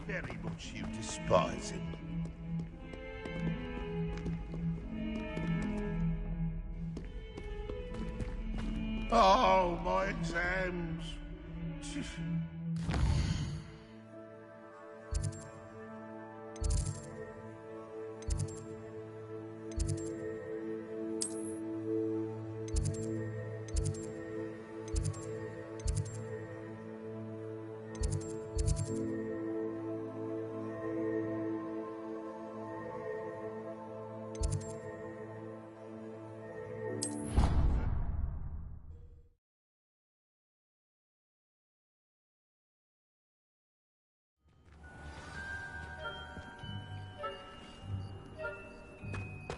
Very much you despise him. Oh, my exams.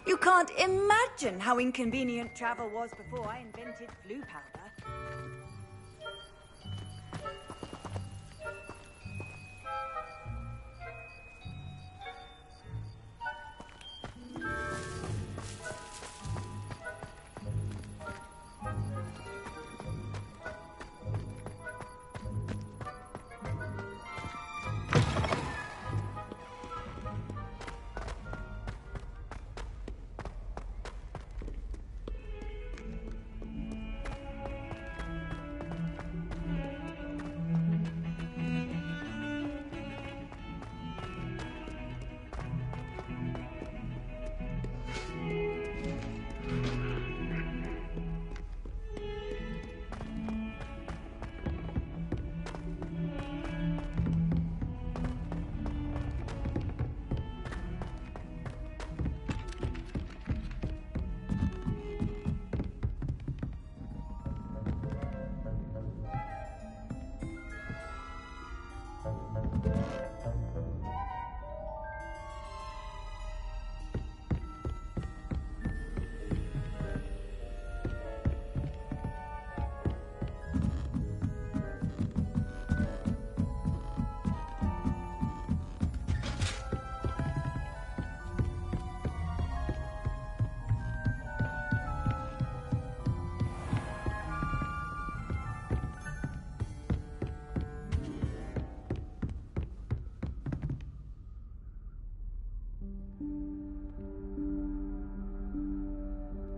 You can't imagine how inconvenient travel was before I invented flu powder.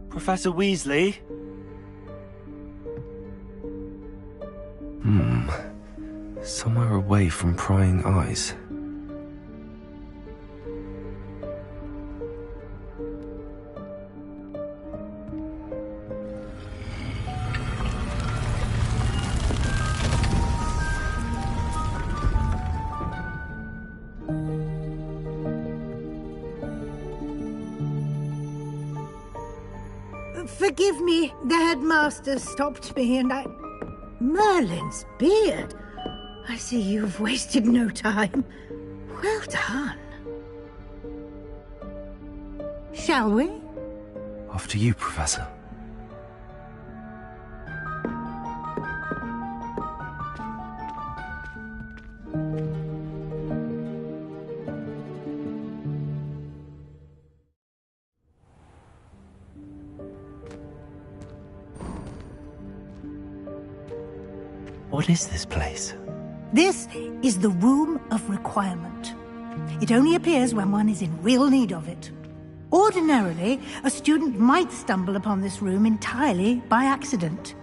Professor Weasley? Somewhere away from prying eyes. Forgive me, the headmaster stopped me and I... Merlin's beard! I see you've wasted no time. Well done. Shall we? After you, Professor. What is this place? This is the Room of Requirement. It only appears when one is in real need of it. Ordinarily, a student might stumble upon this room entirely by accident.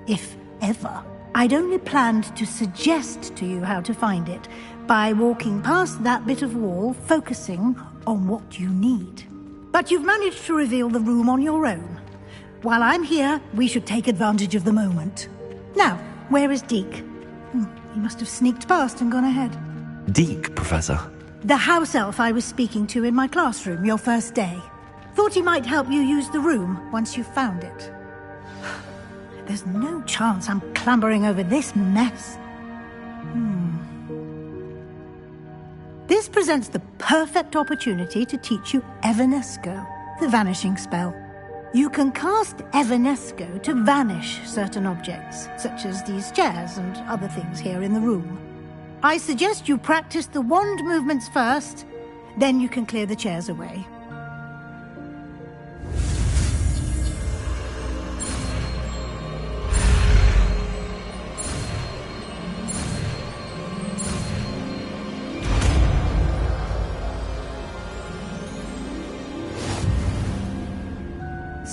If ever. I'd only planned to suggest to you how to find it by walking past that bit of wall, focusing on what you need. But you've managed to reveal the room on your own. While I'm here, we should take advantage of the moment. Now, where is Deke? He must have sneaked past and gone ahead. Deke, Professor. The house elf I was speaking to in my classroom your first day. Thought he might help you use the room once you found it. There's no chance I'm clambering over this mess. This presents the perfect opportunity to teach you Evanesco, the vanishing spell. You can cast Evanesco to vanish certain objects, such as these chairs and other things here in the room. I suggest you practice the wand movements first, then you can clear the chairs away.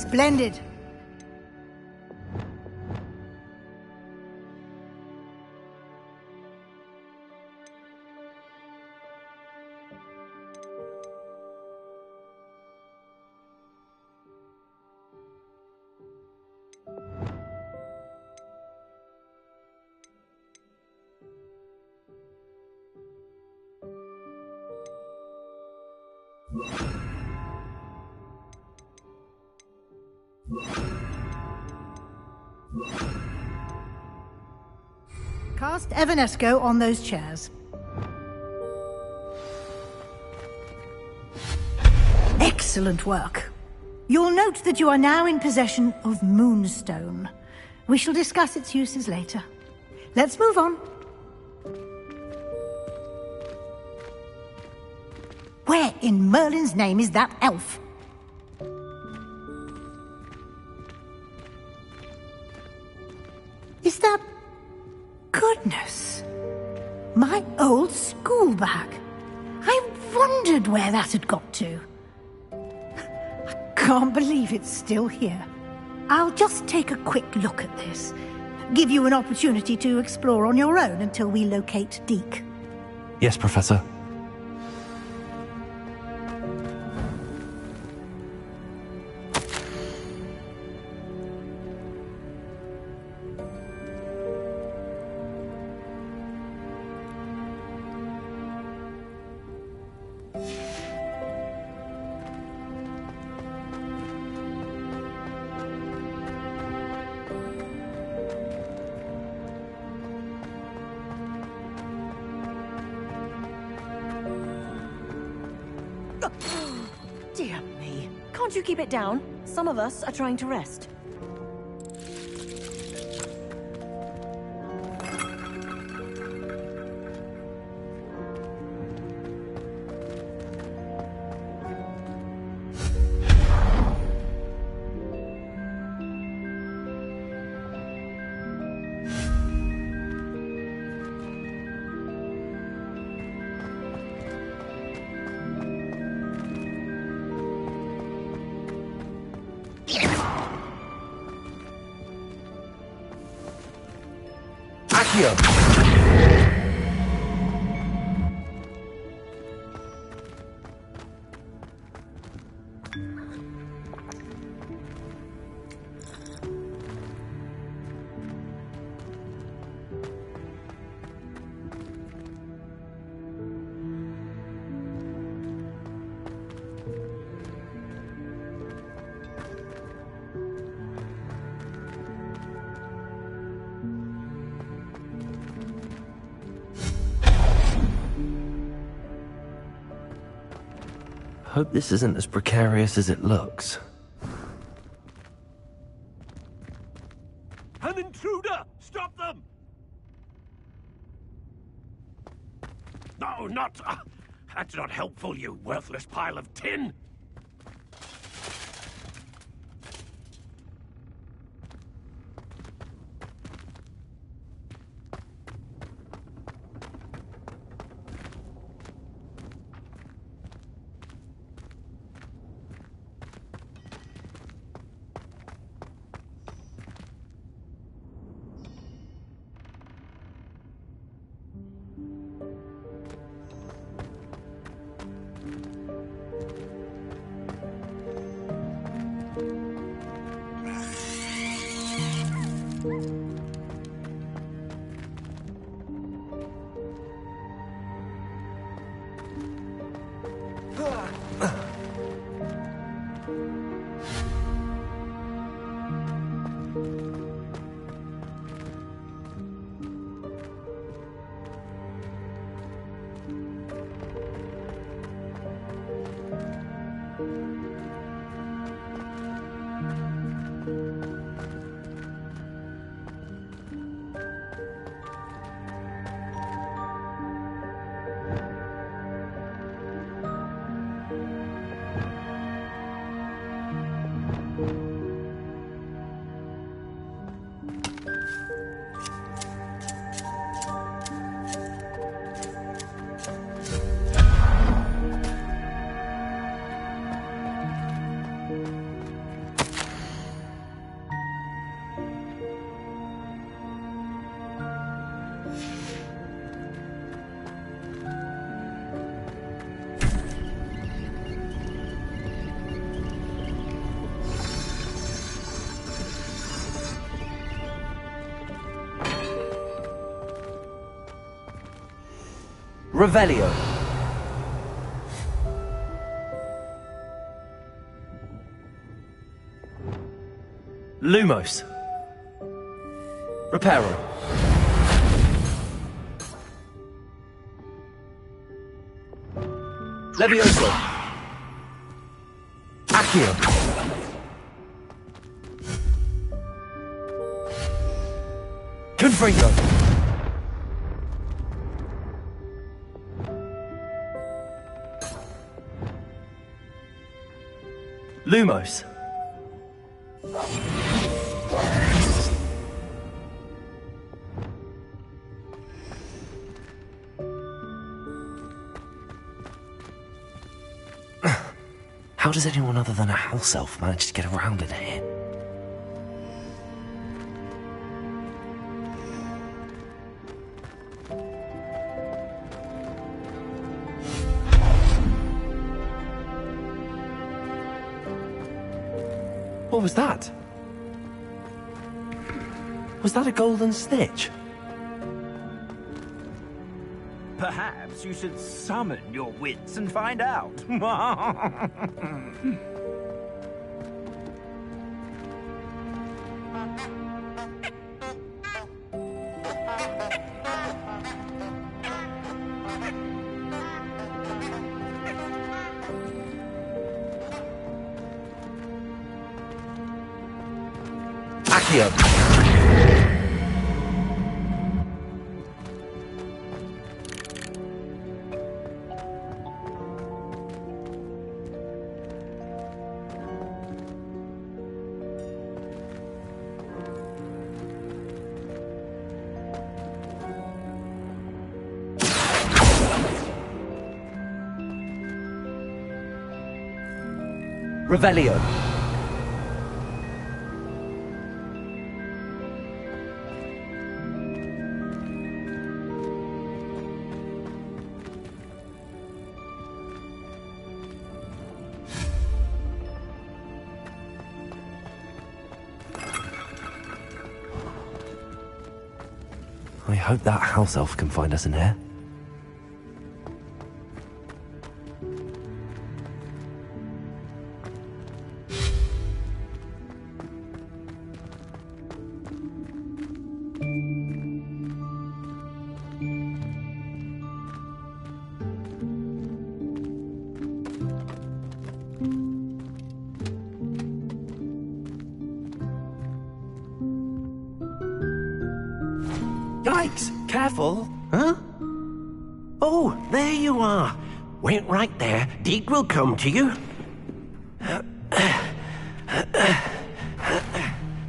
Splendid. Cast Evanesco on those chairs. Excellent work. You'll note that you are now in possession of Moonstone. We shall discuss its uses later. Let's move on. Where in Merlin's name is that elf? Is that... Goodness! My old school bag. I wondered where that had got to. I can't believe it's still here. I'll just take a quick look at this. Give you an opportunity to explore on your own until we locate Deke. Yes, Professor. Dear me. Can't you keep it down? Some of us are trying to rest. Hope this isn't as precarious as it looks. An intruder! Stop them! No, not... that's not helpful, you worthless pile of tin! Revelio. Lumos. Reparo. Levioso. Accio. Confringo. Lumos. How does anyone other than a house elf manage to get around in here? What was that? Was that a golden snitch? Perhaps you should summon your wits and find out. Accio. Revelio. I hope that house elf can find us in here. Yikes! Careful! Huh? Oh, there you are. Wait right there. Deke will come to you.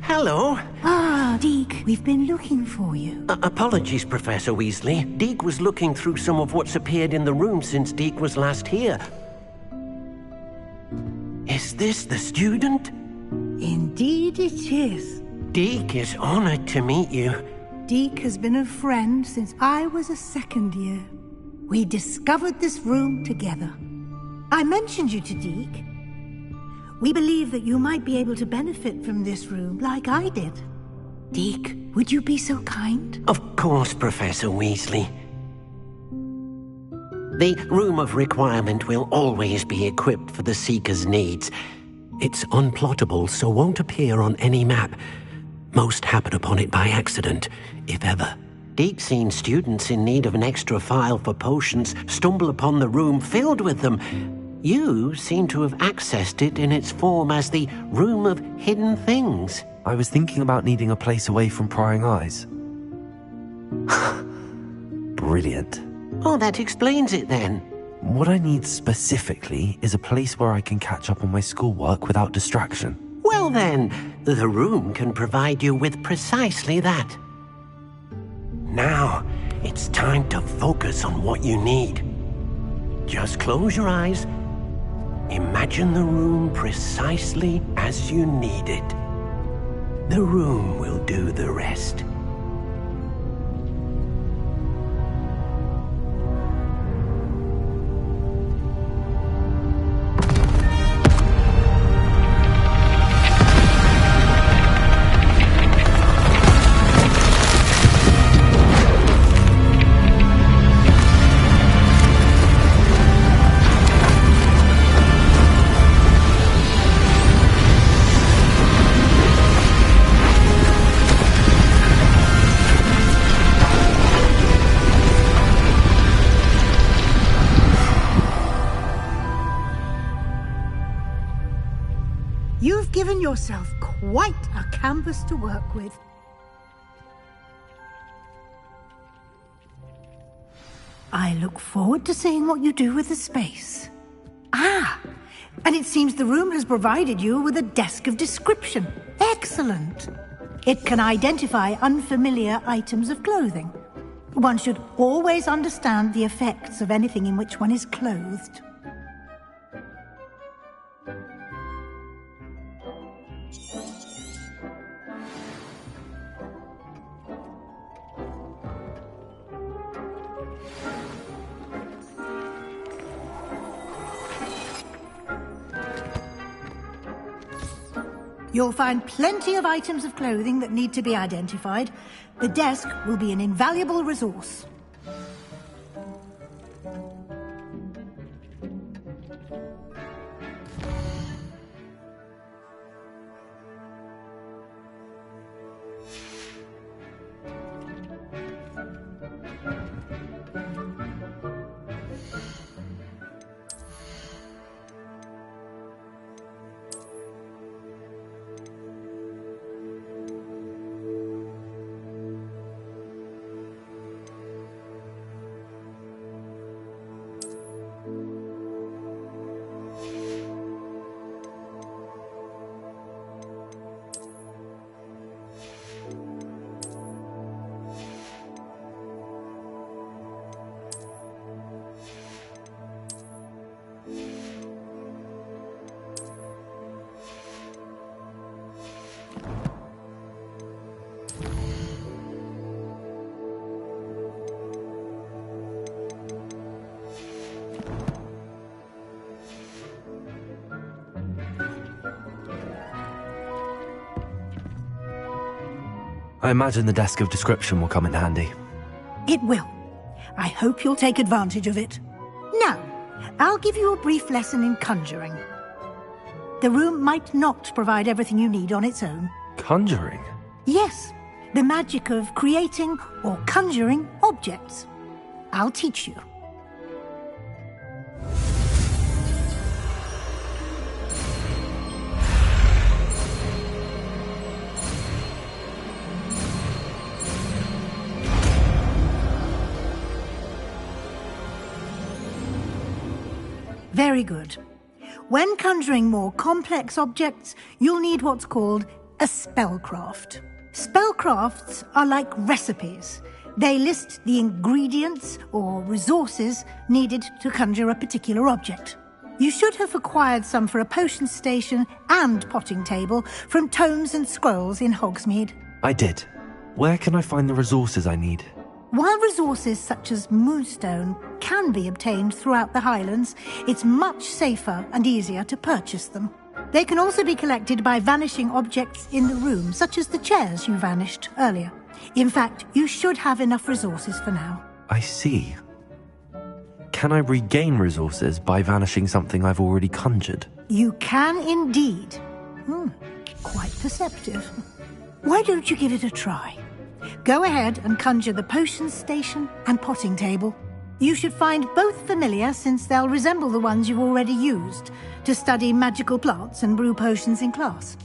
Hello. Ah, Deke, we've been looking for you. Apologies, Professor Weasley. Deke was looking through some of what's appeared in the room since Deke was last here. Is this the student? Indeed it is. Deke is honored to meet you. Deke has been a friend since I was a second year. We discovered this room together. I mentioned you to Deke. We believe that you might be able to benefit from this room like I did. Deke, would you be so kind? Of course, Professor Weasley. The Room of Requirement will always be equipped for the Seeker's needs. It's unplottable, so won't appear on any map. Most happen upon it by accident, if ever. Deke's seen students in need of an extra file for potions stumble upon the room filled with them. You seem to have accessed it in its form as the Room of Hidden Things. I was thinking about needing a place away from prying eyes. Brilliant. Oh, that explains it then. What I need specifically is a place where I can catch up on my schoolwork without distraction. Well then, the room can provide you with precisely that. Now, it's time to focus on what you need. Just close your eyes. Imagine the room precisely as you need it. The room will do the rest. given yourself quite a campus to work with. I look forward to seeing what you do with the space. Ah, and it seems the room has provided you with a desk of description. Excellent. It can identify unfamiliar items of clothing. One should always understand the effects of anything in which one is clothed. You'll find plenty of items of clothing that need to be identified. The desk will be an invaluable resource. I imagine the desk of description will come in handy. It will. I hope you'll take advantage of it. Now, I'll give you a brief lesson in conjuring. The room might not provide everything you need on its own. Conjuring? Yes, the magic of creating or conjuring objects. I'll teach you. Very good. When conjuring more complex objects, you'll need what's called a spellcraft. Spellcrafts are like recipes. They list the ingredients or resources needed to conjure a particular object. You should have acquired some for a potion station and potting table from tomes and scrolls in Hogsmeade. I did. Where can I find the resources I need? While resources such as moonstone can be obtained throughout the Highlands, it's much safer and easier to purchase them. They can also be collected by vanishing objects in the room, such as the chairs you vanished earlier. In fact, you should have enough resources for now. I see. Can I regain resources by vanishing something I've already conjured? You can indeed. Quite perceptive. Why don't you give it a try? Go ahead and conjure the potion station and potting table. You should find both familiar, since they'll resemble the ones you've already used to study magical plants and brew potions in class.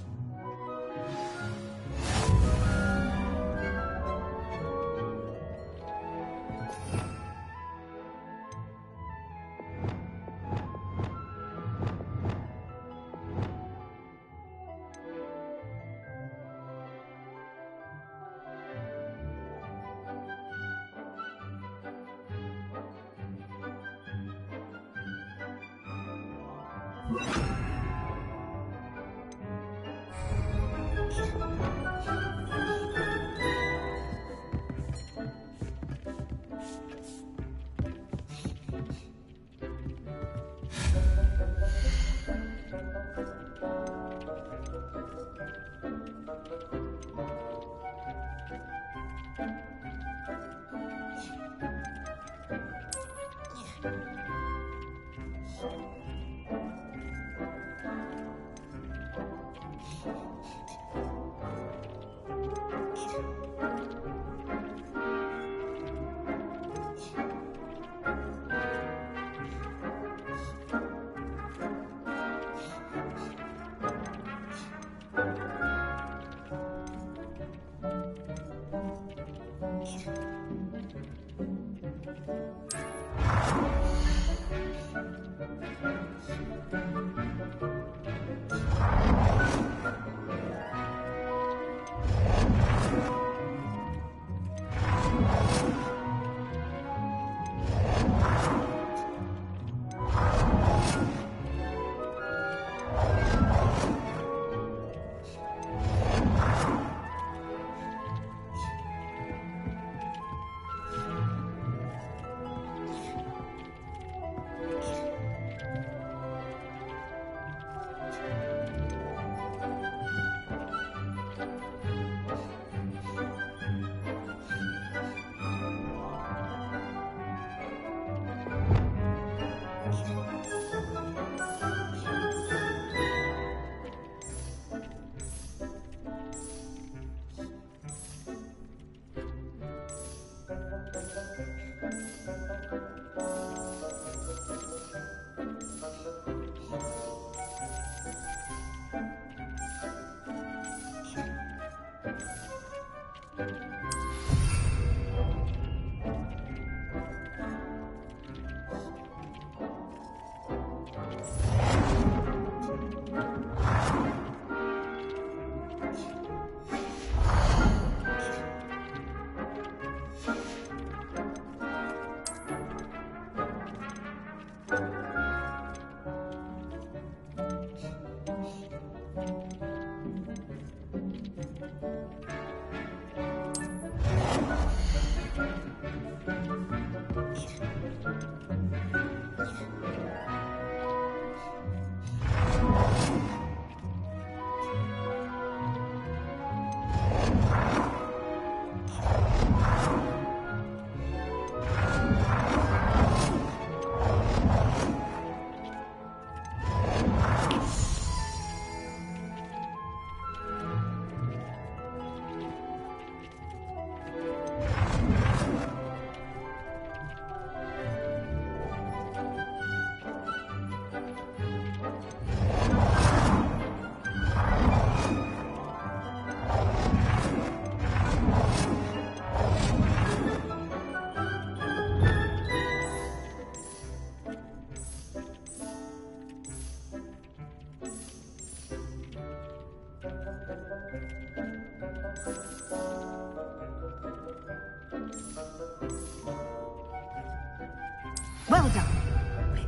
Well done.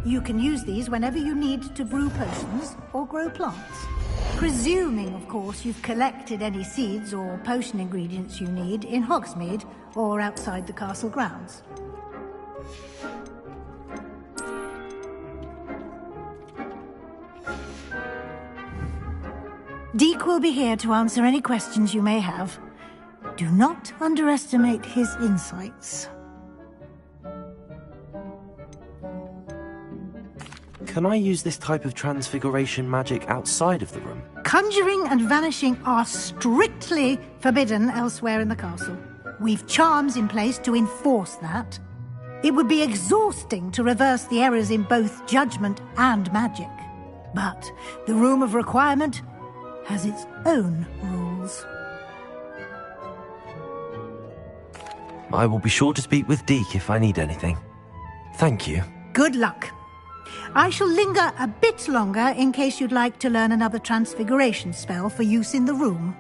You can use these whenever you need to brew potions or grow plants. Presuming, of course, you've collected any seeds or potion ingredients you need in Hogsmeade or outside the castle grounds. Deke will be here to answer any questions you may have. Do not underestimate his insights. Can I use this type of transfiguration magic outside of the room? Conjuring and vanishing are strictly forbidden elsewhere in the castle. We've charms in place to enforce that. It would be exhausting to reverse the errors in both judgment and magic. But the Room of Requirement has its own rules. I will be sure to speak with Deke if I need anything. Thank you. Good luck. I shall linger a bit longer in case you'd like to learn another transfiguration spell for use in the room.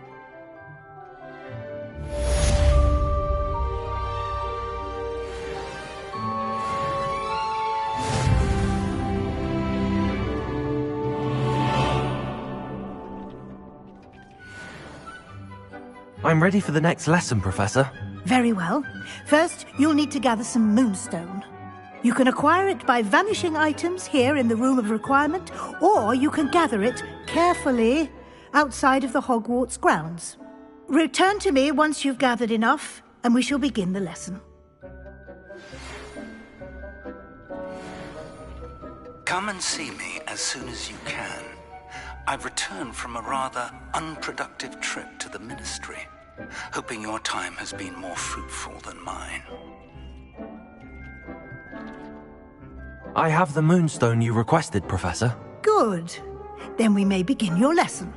I'm ready for the next lesson, Professor. Very well. First, you'll need to gather some moonstone. You can acquire it by vanishing items here in the Room of Requirement, or you can gather it carefully outside of the Hogwarts grounds. Return to me once you've gathered enough, and we shall begin the lesson. Come and see me as soon as you can. I've returned from a rather unproductive trip to the Ministry, hoping your time has been more fruitful than mine. I have the moonstone you requested, Professor. Good. Then we may begin your lesson.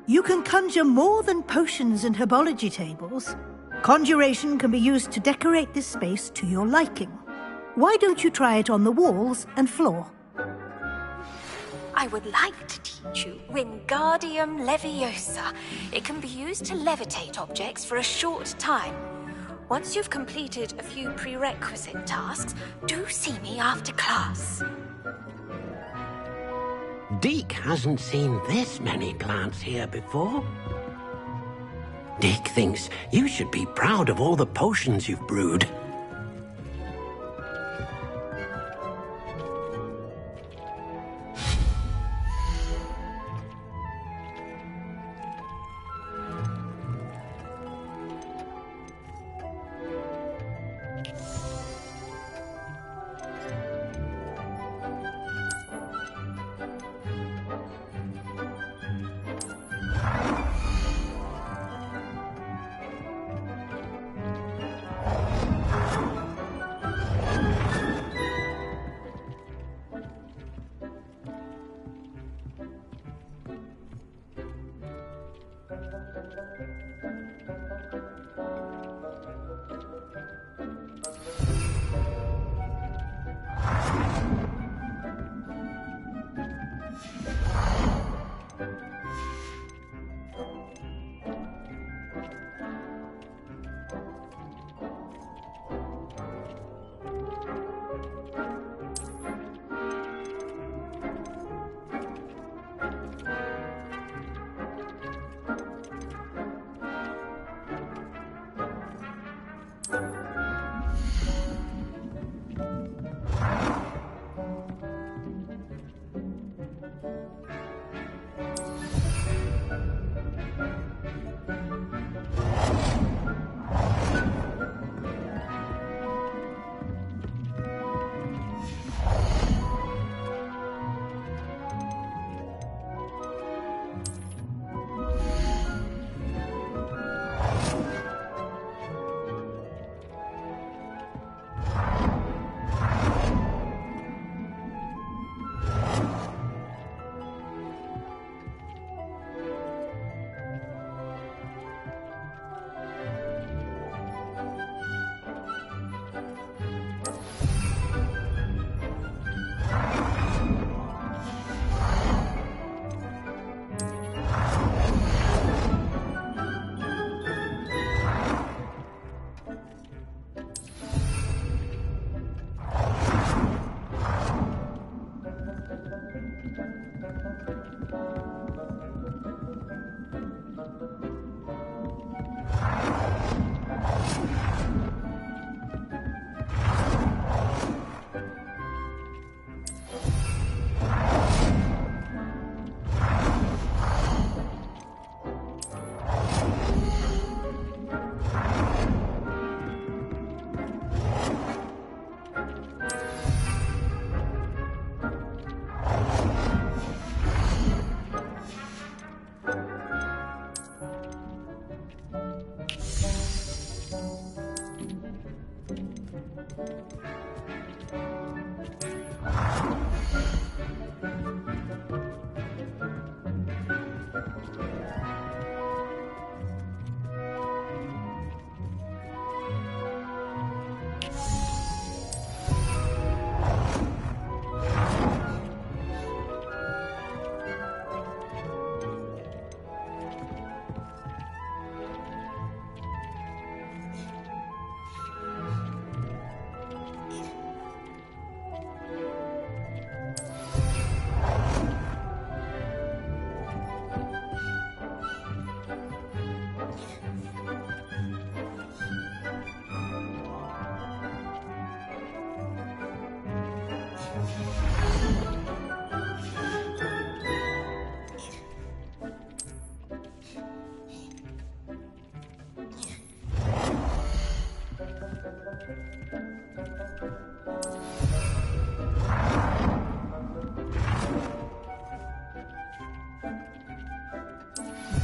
You can conjure more than potions and herbology tables. Conjuration can be used to decorate this space to your liking. Why don't you try it on the walls and floor? I would like to teach you Wingardium Leviosa. It can be used to levitate objects for a short time. Once you've completed a few prerequisite tasks, do see me after class. Deke hasn't seen this many plants here before. Deke thinks you should be proud of all the potions you've brewed.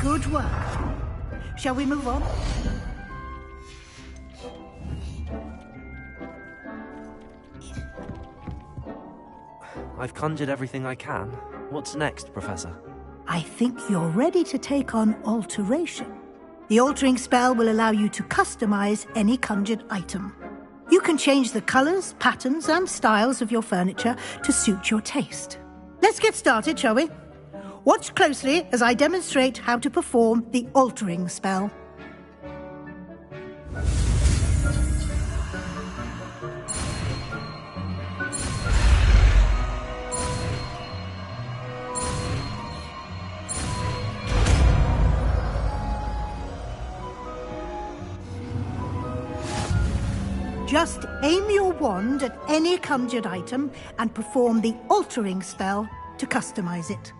Good work. Shall we move on? I've conjured everything I can. What's next, Professor? I think you're ready to take on alteration. The altering spell will allow you to customize any conjured item. You can change the colours, patterns and styles of your furniture to suit your taste. Let's get started, shall we? Watch closely as I demonstrate how to perform the altering spell. Just aim your wand at any conjured item and perform the altering spell to customize it.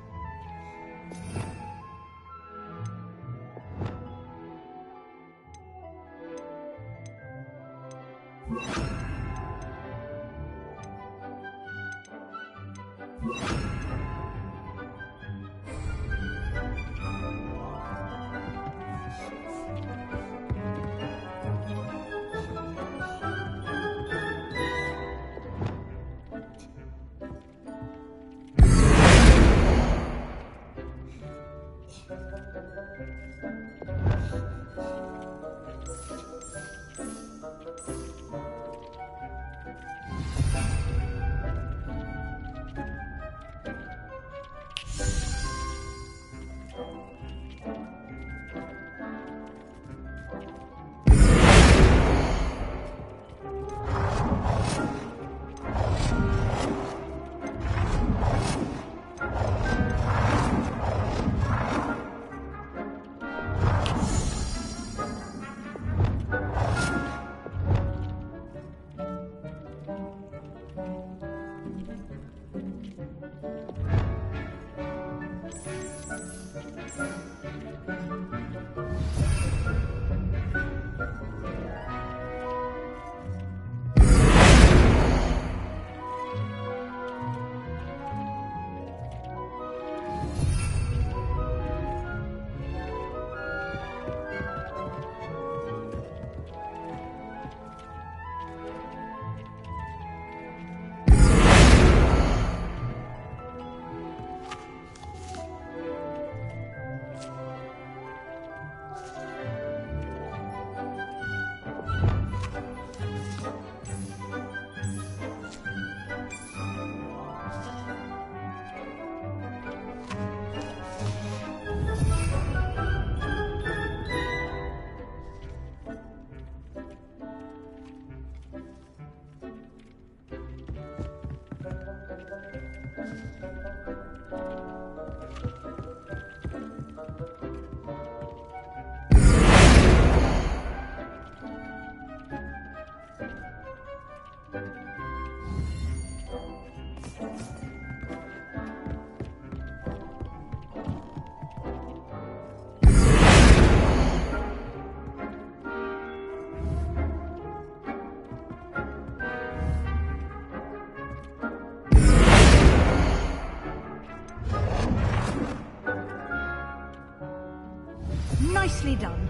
Nicely done.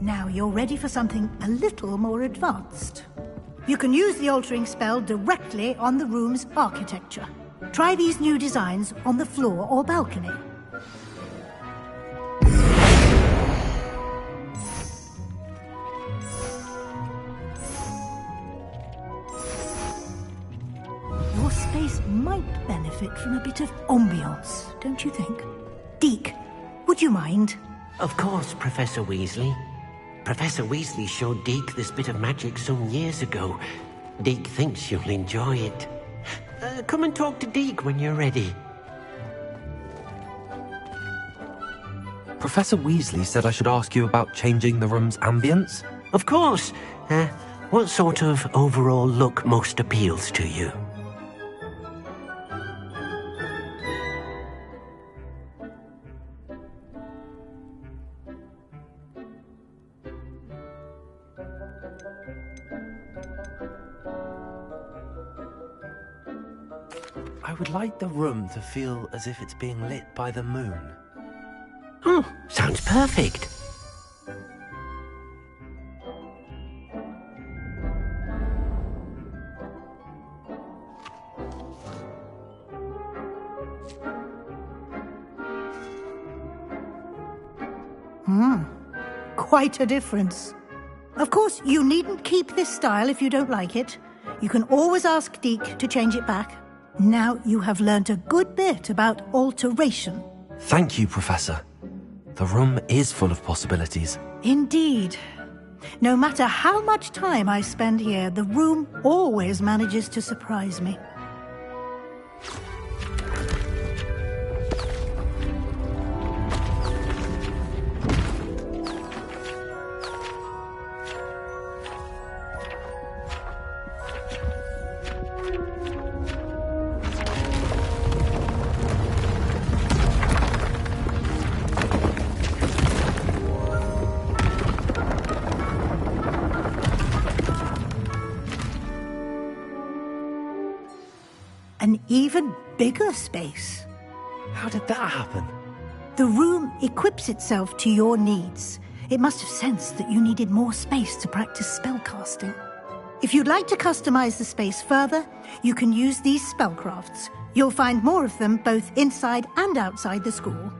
Now you're ready for something a little more advanced. You can use the altering spell directly on the room's architecture. Try these new designs on the floor or balcony. Your space might benefit from a bit of ambiance, don't you think? Deke, would you mind? Of course, Professor Weasley. Professor Weasley showed Deke this bit of magic some years ago. Deke thinks you'll enjoy it. Come and talk to Deke when you're ready. Professor Weasley said I should ask you about changing the room's ambience. Of course. What sort of overall look most appeals to you? I would like the room to feel as if it's being lit by the moon. Oh, sounds perfect. Quite a difference. Of course, you needn't keep this style if you don't like it. You can always ask Deke to change it back. Now you have learnt a good bit about alteration. Thank you, Professor. The room is full of possibilities. Indeed. No matter how much time I spend here, the room always manages to surprise me. An even bigger space. How did that happen? The room equips itself to your needs. It must have sensed that you needed more space to practice spellcasting. If you'd like to customize the space further, you can use these spellcrafts. You'll find more of them both inside and outside the school.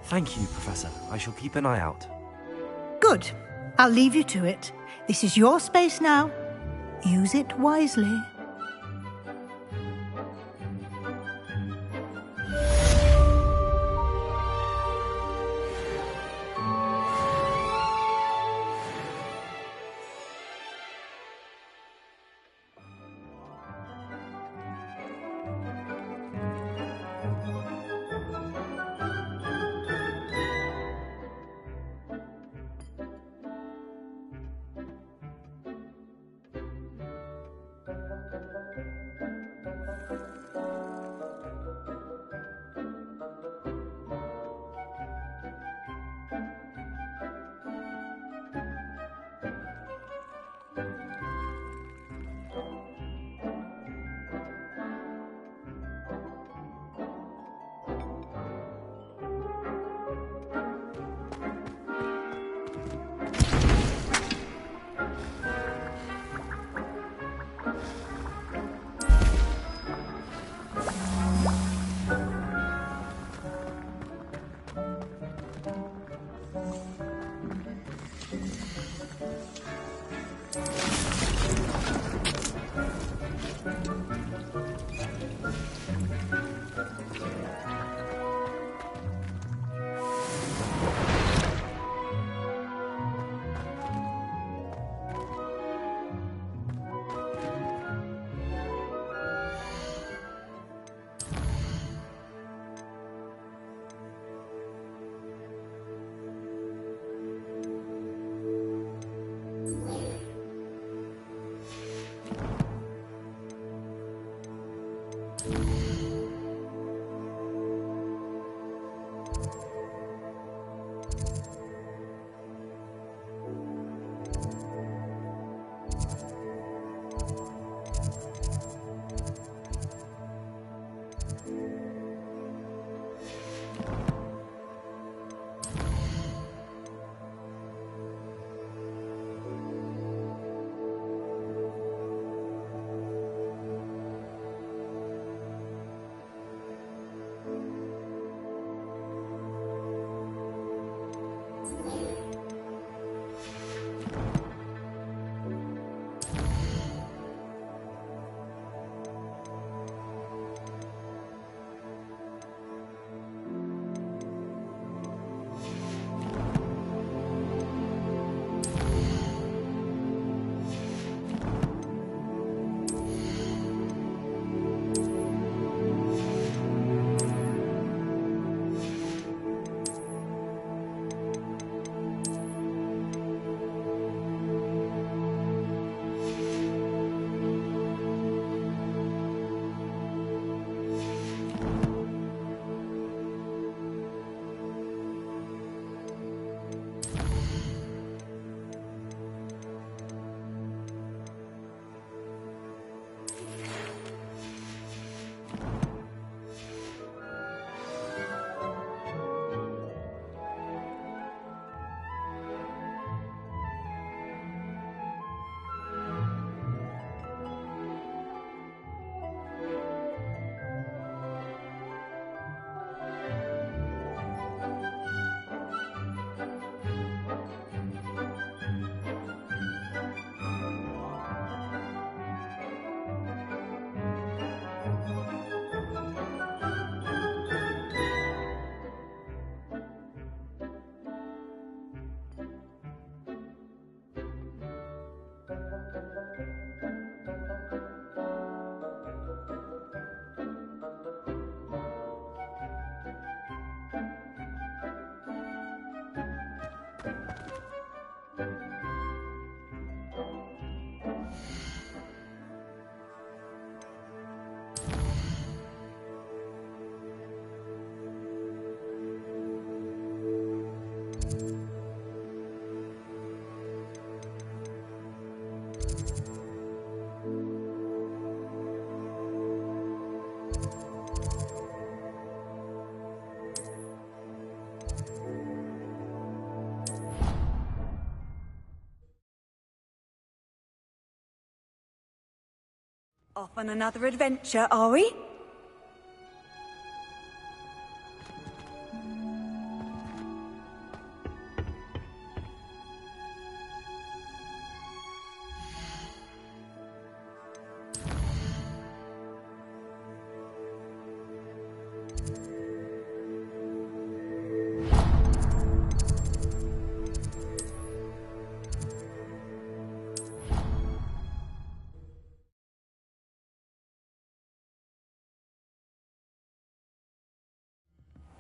Thank you, Professor. I shall keep an eye out. Good. I'll leave you to it. This is your space now. Use it wisely. Off on another adventure, are we?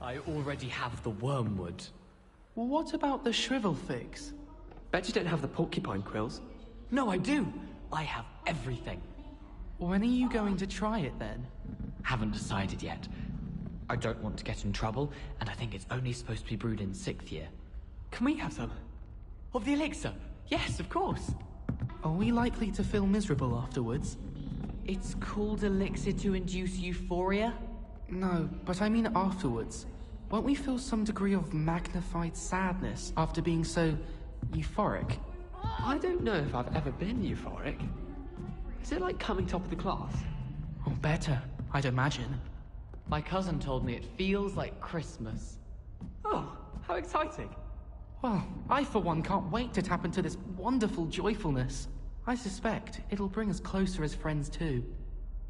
I already have the wormwood. Well, what about the shrivel figs? Bet you don't have the porcupine quills. No, I do! I have everything. When are you going to try it, then? Haven't decided yet. I don't want to get in trouble, and I think it's only supposed to be brewed in 6th year. Can we have some? Of the elixir? Yes, of course! Are we likely to feel miserable afterwards? It's called elixir to induce euphoria? No, but I mean afterwards. Won't we feel some degree of magnified sadness after being so euphoric? I don't know if I've ever been euphoric. Is it like coming top of the class? Or better, I'd imagine. My cousin told me it feels like Christmas. Oh, how exciting. Well, I for one can't wait to tap into this wonderful joyfulness. I suspect it'll bring us closer as friends too.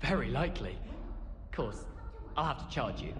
Very likely. Of course, I'll have to charge you.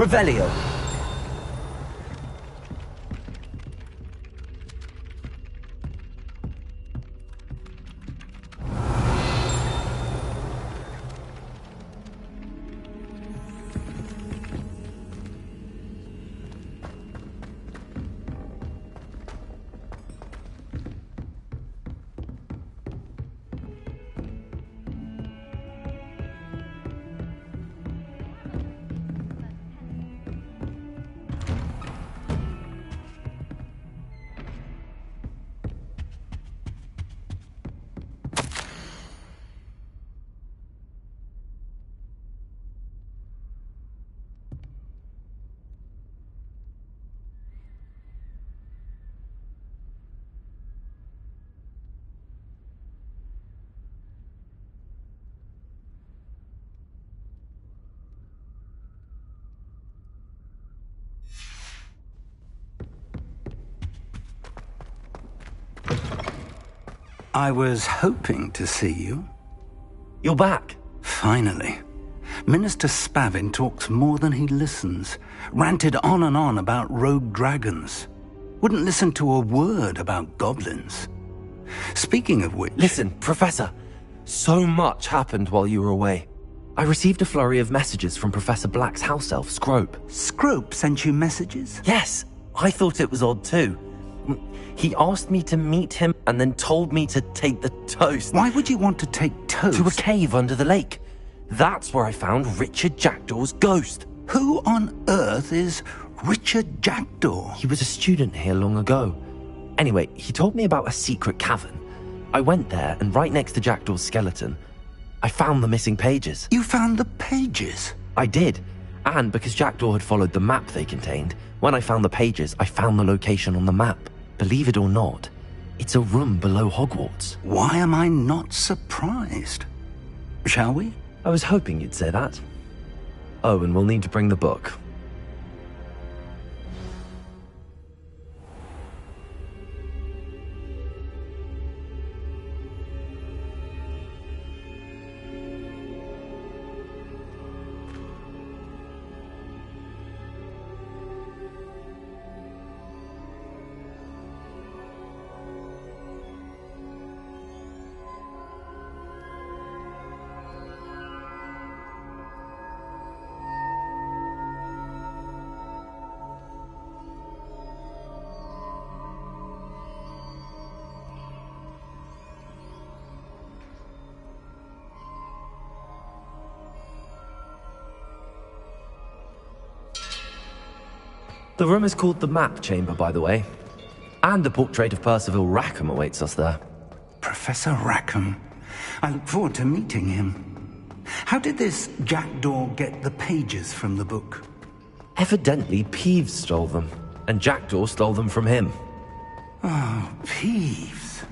Revelio. I was hoping to see you. You're back. Finally. Minister Spavin talks more than he listens. Ranted on and on about rogue dragons. Wouldn't listen to a word about goblins. Speaking of which... Listen, Professor. So much happened while you were away. I received a flurry of messages from Professor Black's house elf, Scrope. Scrope sent you messages? Yes. I thought it was odd too. He asked me to meet him and then told me to take the toast. Why would you want to take toast? To a cave under the lake. That's where I found Richard Jackdaw's ghost. Who on earth is Richard Jackdaw? He was a student here long ago. Anyway, he told me about a secret cavern. I went there, and right next to Jackdaw's skeleton, I found the missing pages. You found the pages? I did. And because Jackdaw had followed the map they contained, when I found the pages, I found the location on the map. Believe it or not, it's a room below Hogwarts. Why am I not surprised? Shall we? I was hoping you'd say that. Oh, and we'll need to bring the book. The room is called the Map Chamber, by the way. And a portrait of Percival Rackham awaits us there. Professor Rackham. I look forward to meeting him. How did this Jackdaw get the pages from the book? Evidently, Peeves stole them, and Jackdaw stole them from him. Oh, Peeves.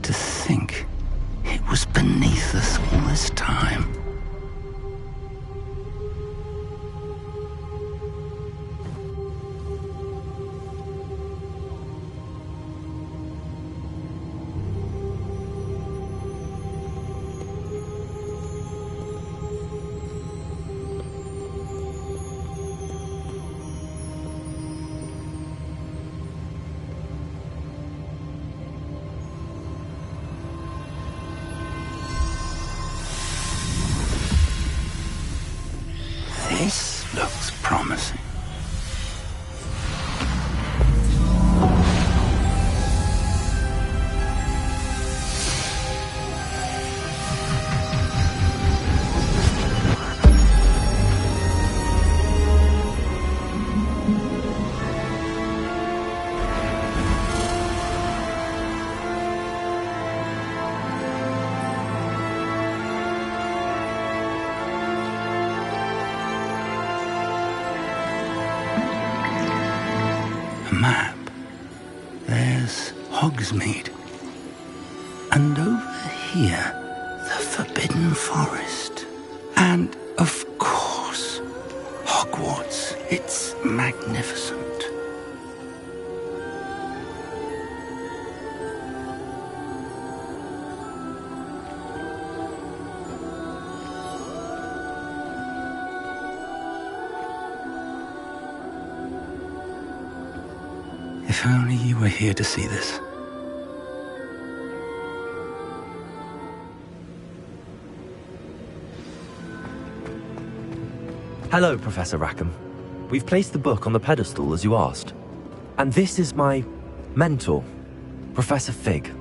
To think it was beneath us all this time. This looks promising. Map. There's Hogsmeade. And over here, the Forbidden Forest. And, of course, Hogwarts. It's magnificent. If only you were here to see this. Hello, Professor Rackham. We've placed the book on the pedestal as you asked. And this is my mentor, Professor Fig.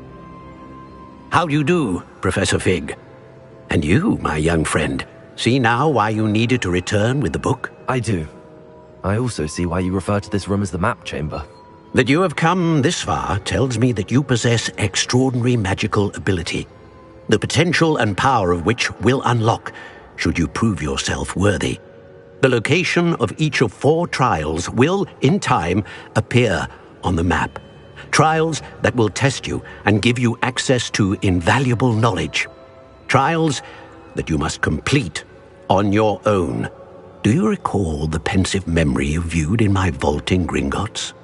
How do you do, Professor Fig? And you, my young friend, see now why you needed to return with the book? I do. I also see why you refer to this room as the Map Chamber. That you have come this far tells me that you possess extraordinary magical ability, the potential and power of which will unlock should you prove yourself worthy. The location of each of 4 trials will, in time, appear on the map. Trials that will test you and give you access to invaluable knowledge. Trials that you must complete on your own. Do you recall the pensive memory you viewed in my vault in Gringotts?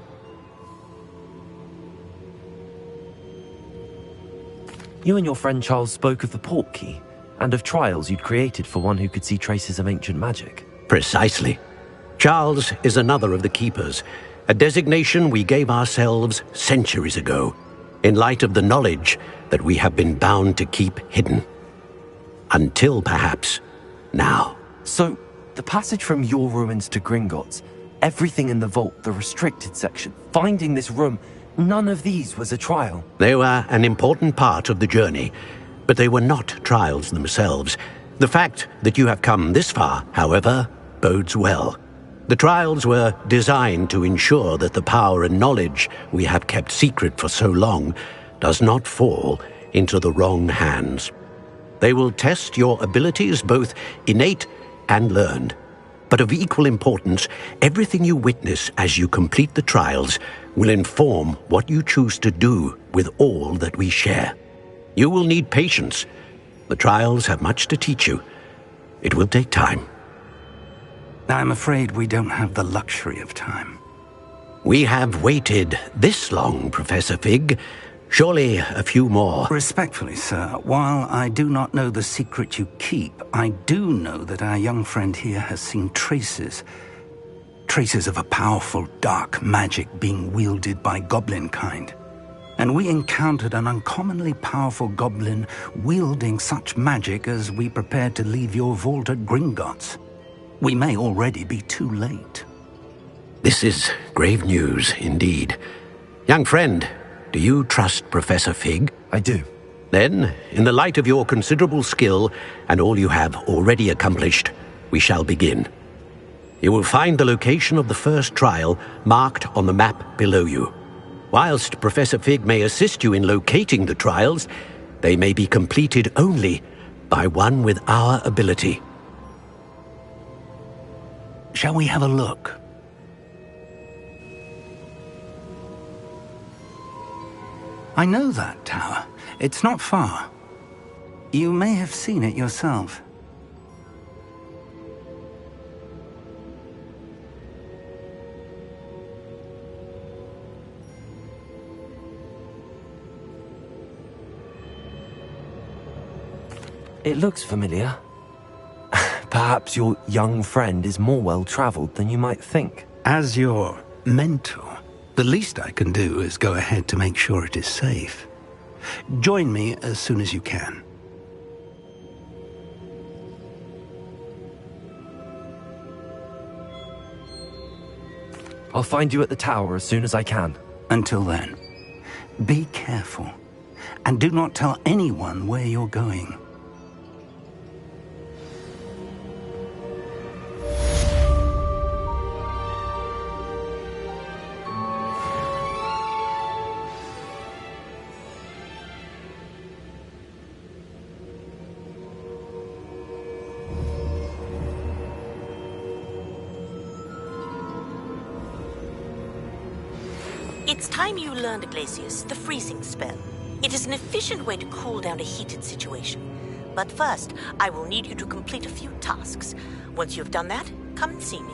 You and your friend Charles spoke of the port key, and of trials you'd created for one who could see traces of ancient magic. Precisely. Charles is another of the Keepers, a designation we gave ourselves centuries ago, in light of the knowledge that we have been bound to keep hidden. Until, perhaps, now. So, the passage from your ruins to Gringotts, everything in the vault, the restricted section, finding this room, none of these was a trial. They were an important part of the journey, but they were not trials themselves. The fact that you have come this far, however, bodes well. The trials were designed to ensure that the power and knowledge we have kept secret for so long does not fall into the wrong hands. They will test your abilities, both innate and learned. But of equal importance, everything you witness as you complete the trials will inform what you choose to do with all that we share. You will need patience. The trials have much to teach you. It will take time. I'm afraid we don't have the luxury of time. We have waited this long, Professor Fig. Surely a few more. Respectfully, sir, while I do not know the secret you keep, I do know that our young friend here has seen traces of a powerful dark magic being wielded by goblin kind. And we encountered an uncommonly powerful goblin wielding such magic as we prepared to leave your vault at Gringotts. We may already be too late. This is grave news indeed. Young friend, do you trust Professor Fig? I do. Then, in the light of your considerable skill and all you have already accomplished, we shall begin. You will find the location of the first trial marked on the map below you. Whilst Professor Fig may assist you in locating the trials, they may be completed only by one with our ability. Shall we have a look? I know that tower. It's not far. You may have seen it yourself. It looks familiar. Perhaps your young friend is more well-traveled than you might think. As your mentor, the least I can do is go ahead to make sure it is safe. Join me as soon as you can. I'll find you at the tower as soon as I can. Until then, be careful, and do not tell anyone where you're going. It's time you learned, Glacius, the freezing spell. It is an efficient way to cool down a heated situation. But first, I will need you to complete a few tasks. Once you've done that, come and see me.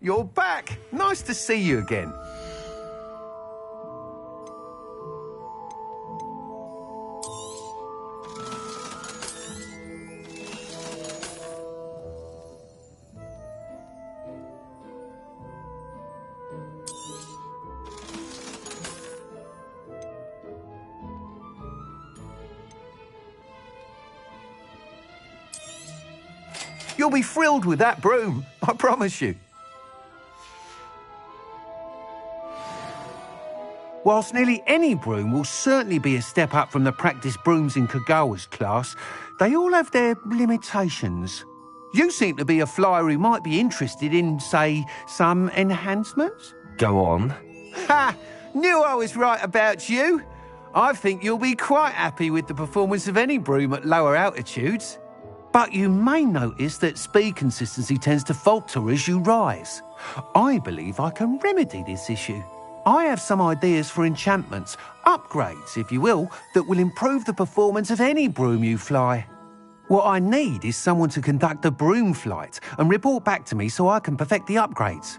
you're back. Nice to see you again. You'll be thrilled with that broom, I promise you. Whilst nearly any broom will certainly be a step up from the practice brooms in Kagawa's class, they all have their limitations. You seem to be a flyer who might be interested in, say, some enhancements? Go on. Ha! Knew I was right about you. I think you'll be quite happy with the performance of any broom at lower altitudes. But you may notice that speed consistency tends to falter as you rise. I believe I can remedy this issue. I have some ideas for enchantments, upgrades, if you will, that will improve the performance of any broom you fly. What I need is someone to conduct a broom flight and report back to me so I can perfect the upgrades.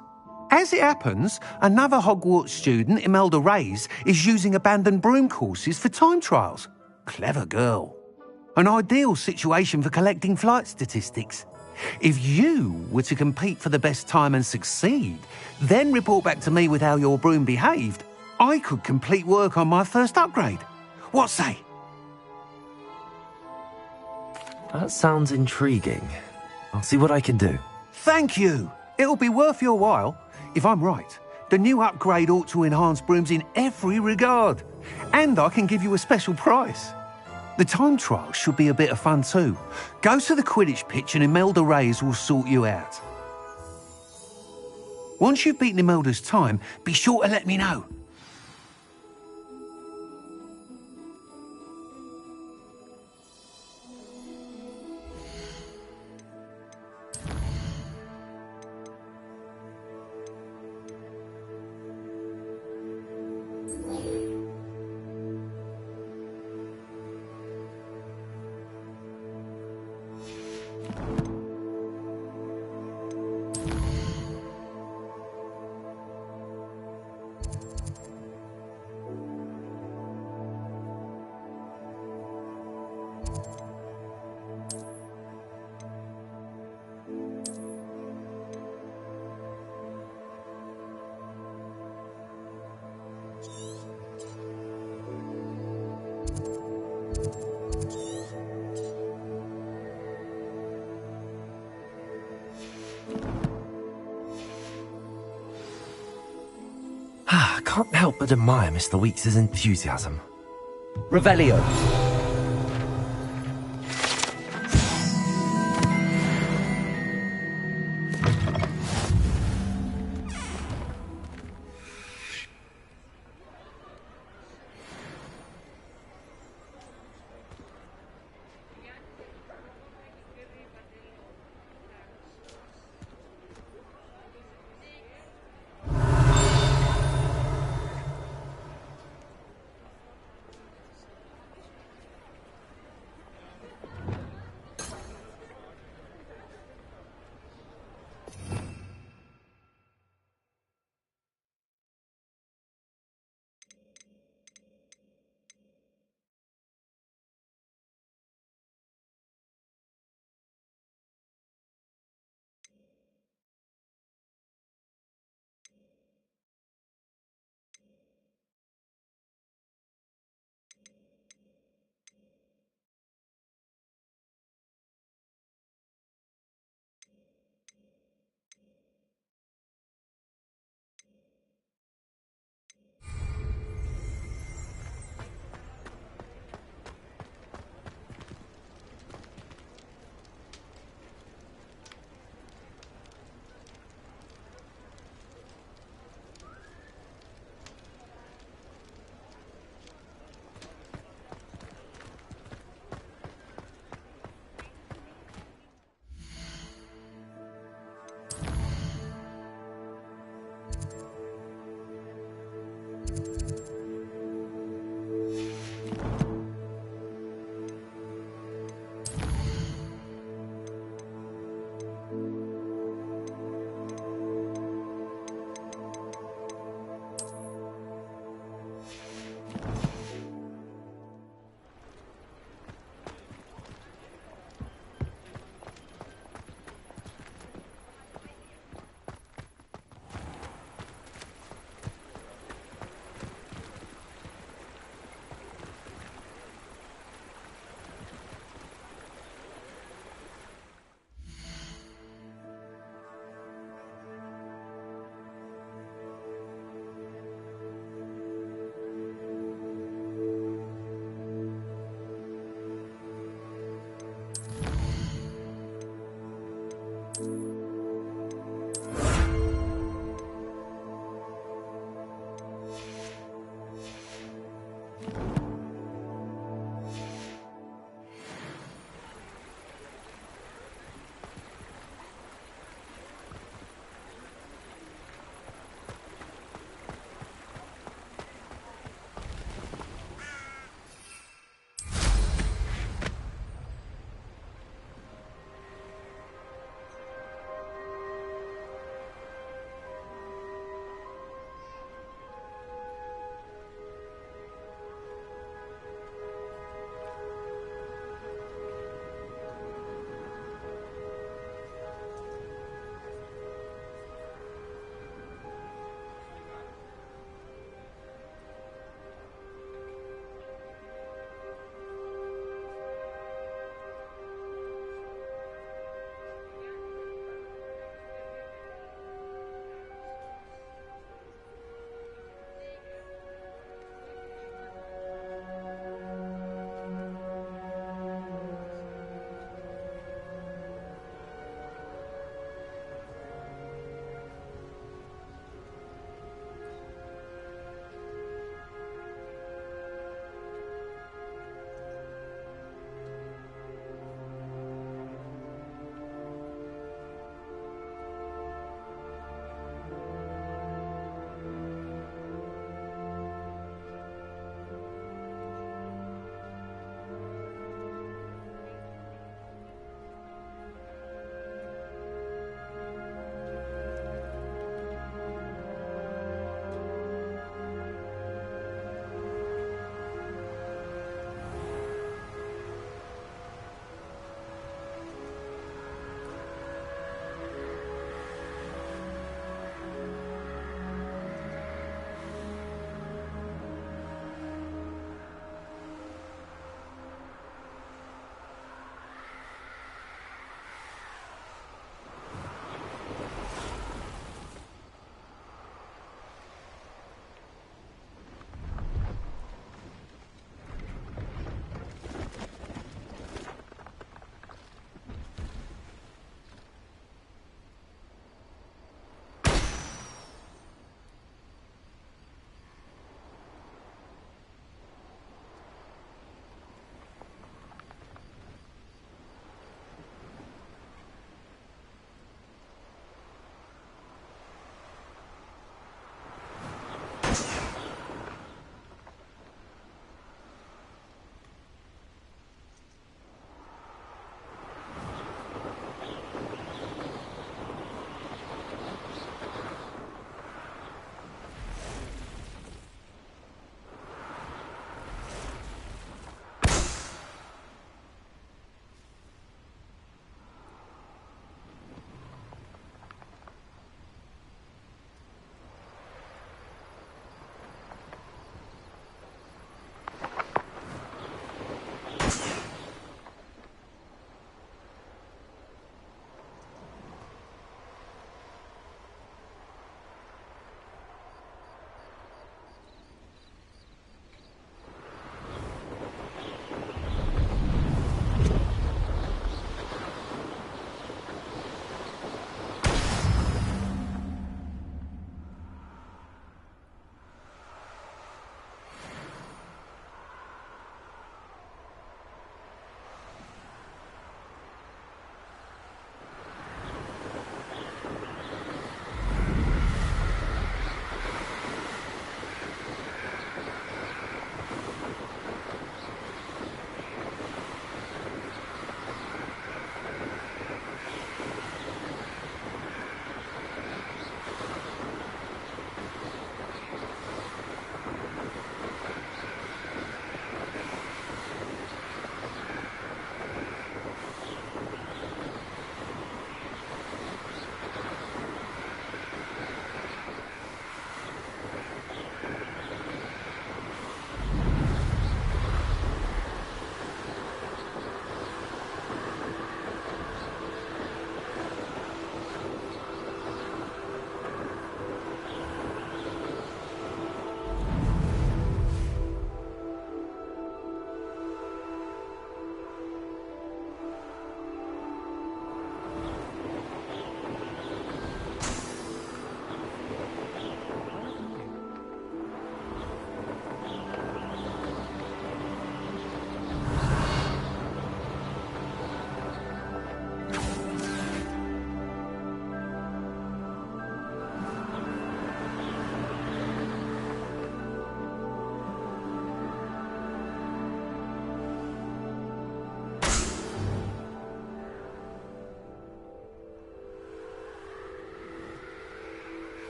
As it happens, another Hogwarts student, Imelda Reyes, is using abandoned broom courses for time trials. Clever girl. An ideal situation for collecting flight statistics. If you were to compete for the best time and succeed, then report back to me with how your broom behaved, I could complete work on my first upgrade. What say? That sounds intriguing. I'll see what I can do. Thank you. It'll be worth your while. If I'm right, the new upgrade ought to enhance brooms in every regard. And I can give you a special price. The time trial should be a bit of fun too. Go to the Quidditch pitch and Imelda Reyes will sort you out. Once you've beaten Imelda's time, be sure to let me know. I can't help but admire Mr. Weeks' enthusiasm. Revelio.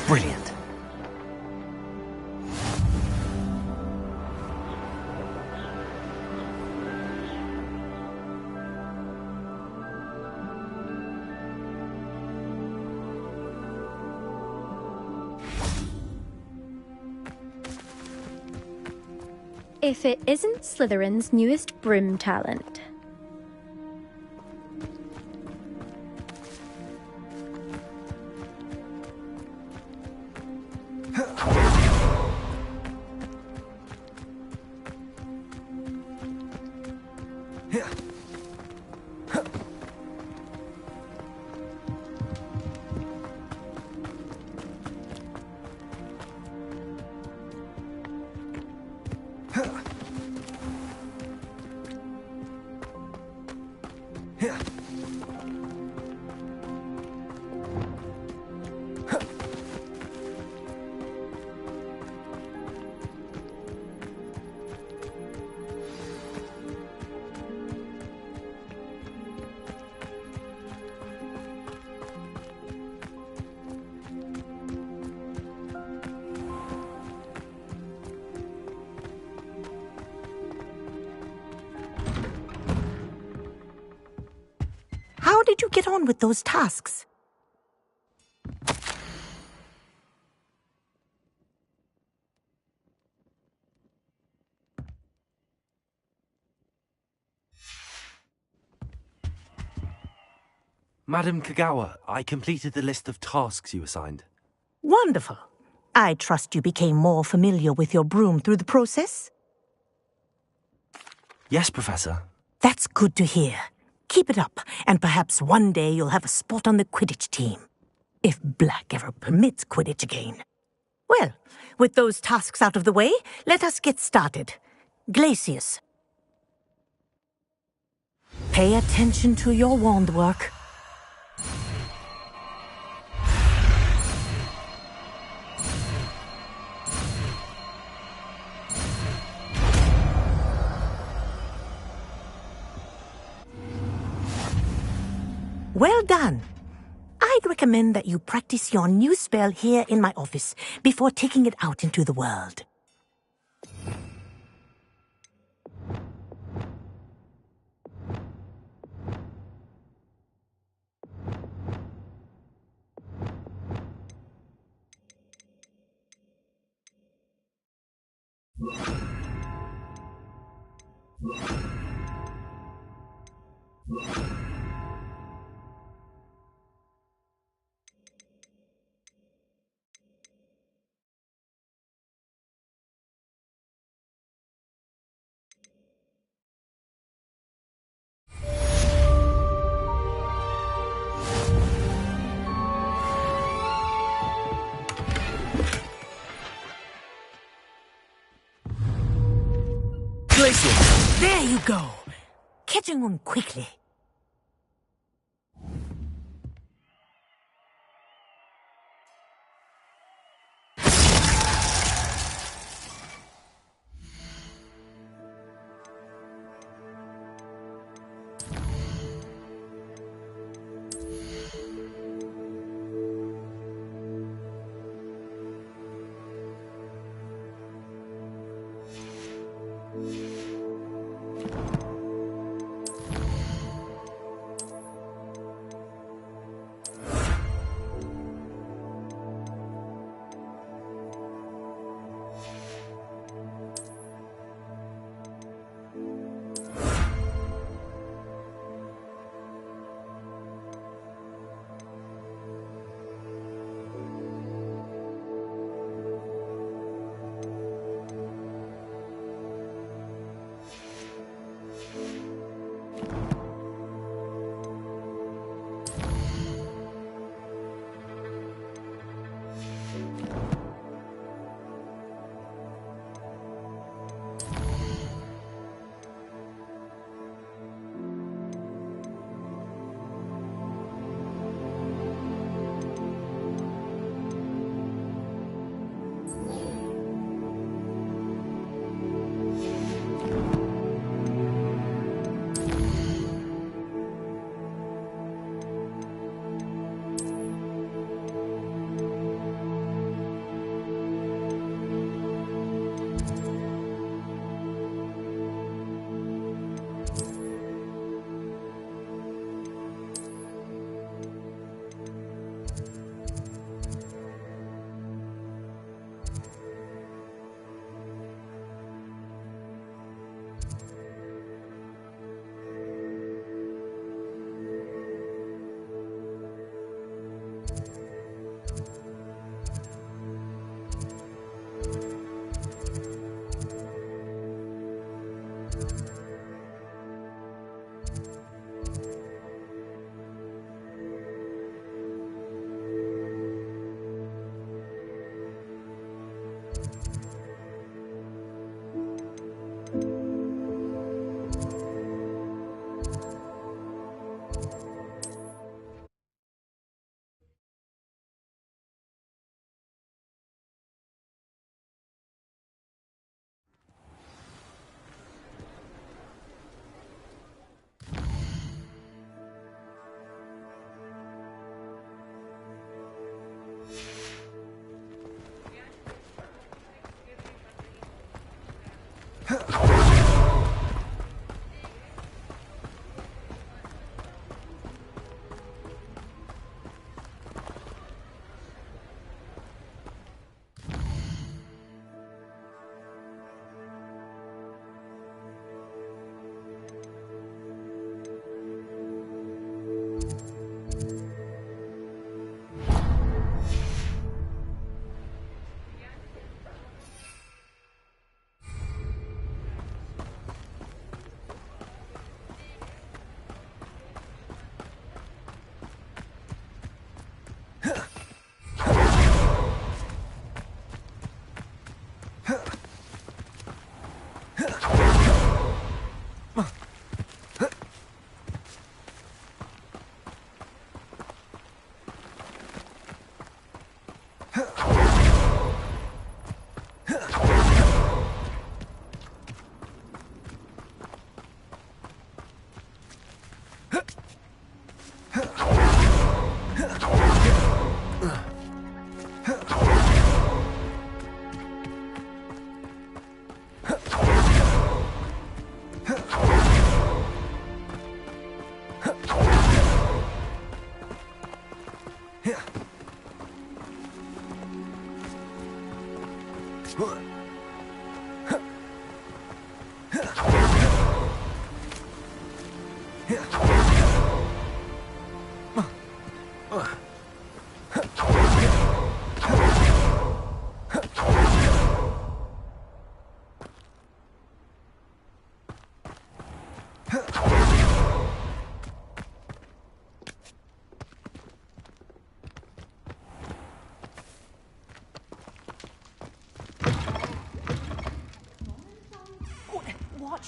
Brilliant. If it isn't Slytherin's newest broom talent. How did you get on with those tasks? Madam Kagawa, I completed the list of tasks you assigned. Wonderful. I trust you became more familiar with your broom through the process? Yes, Professor. That's good to hear. Keep it up, and perhaps one day you'll have a spot on the Quidditch team. If Black ever permits Quidditch again. Well, with those tasks out of the way, let us get started. Glacius. Pay attention to your wand work. Well done. I'd recommend that you practice your new spell here in my office before taking it out into the world. There you go. Catching on quickly.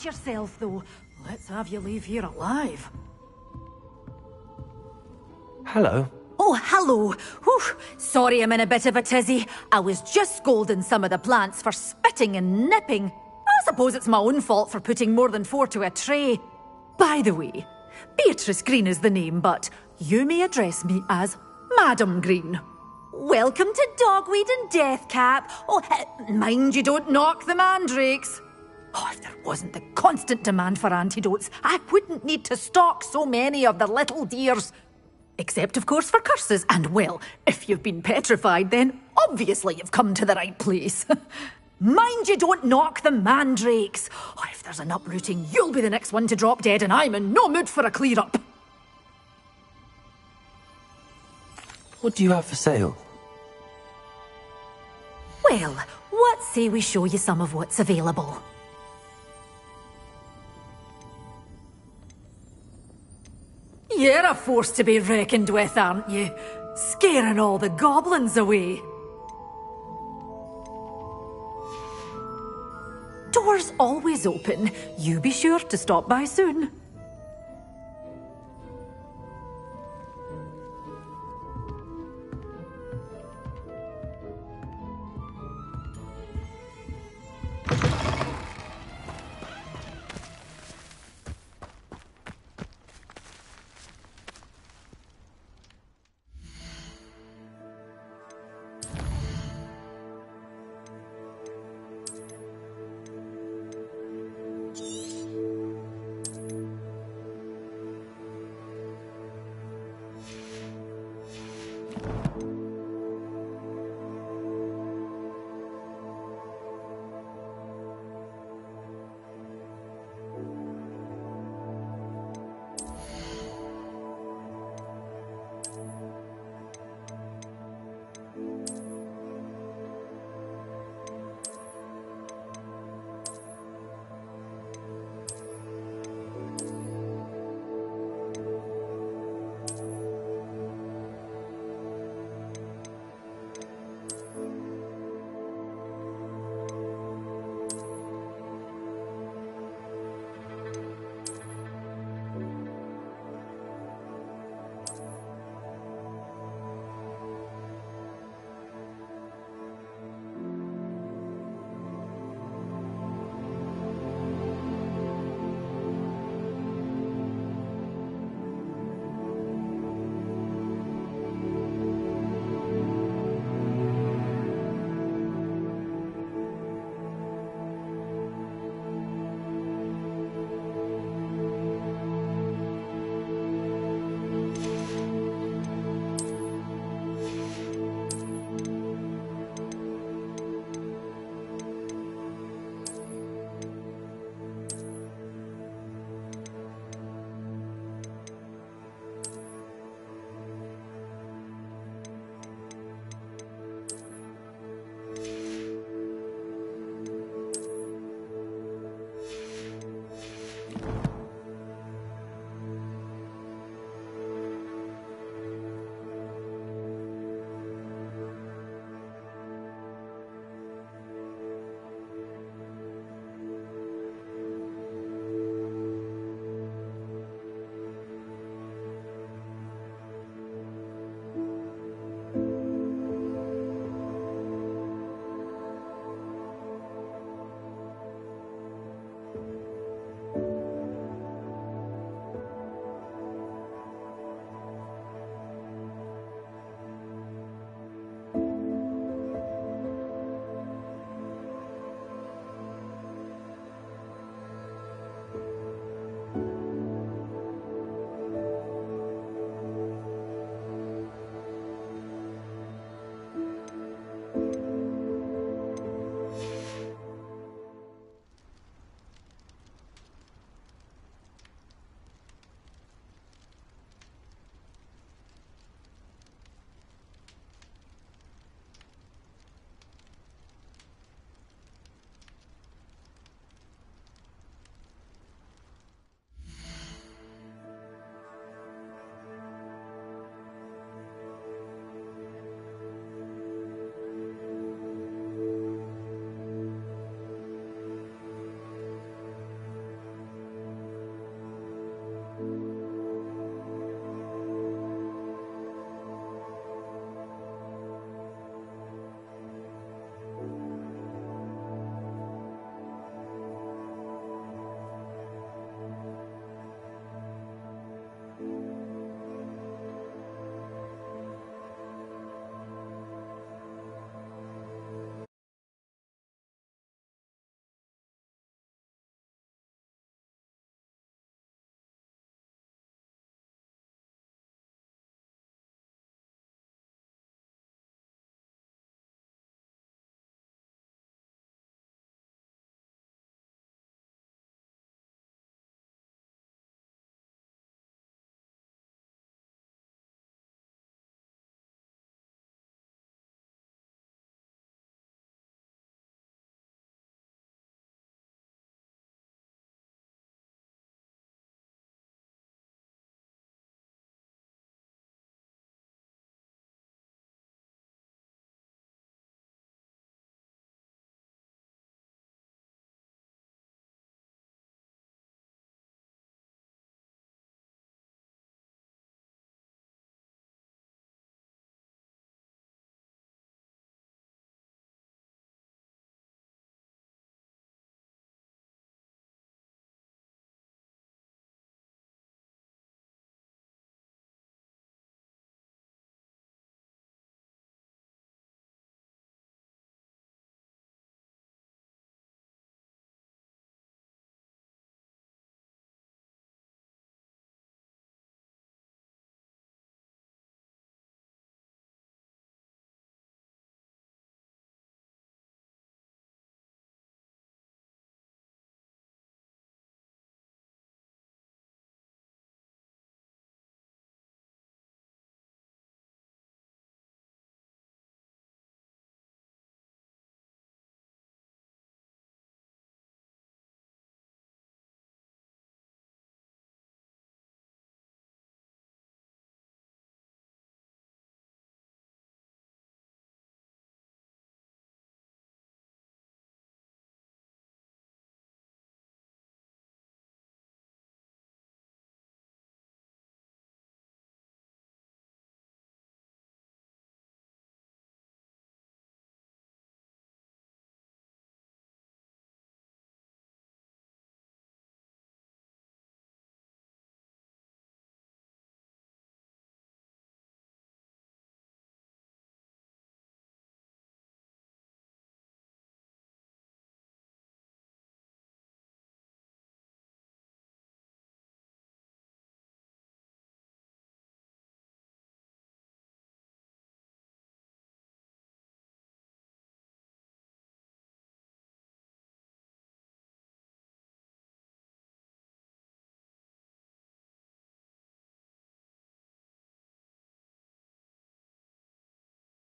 Watch yourself, though. Let's have you leave here alive. Hello. Oh, hello. Whew. Sorry I'm in a bit of a tizzy. I was just scolding some of the plants for spitting and nipping. I suppose it's my own fault for putting more than 4 to a tray. By the way, Beatrice Green is the name, but you may address me as Madam Green. Welcome to Dogweed and Deathcap. Oh, mind you don't knock the mandrakes. Oh, if there wasn't the constant demand for antidotes, I wouldn't need to stock so many of the little dears. Except, of course, for curses. And, well, if you've been petrified, then obviously you've come to the right place. Mind you don't knock the mandrakes. Oh, if there's an uprooting, you'll be the next one to drop dead, and I'm in no mood for a clear-up. What do you have for sale? Well, what say we show you some of what's available? You're a force to be reckoned with, aren't you? Scaring all the goblins away. Doors always open. You be sure to stop by soon.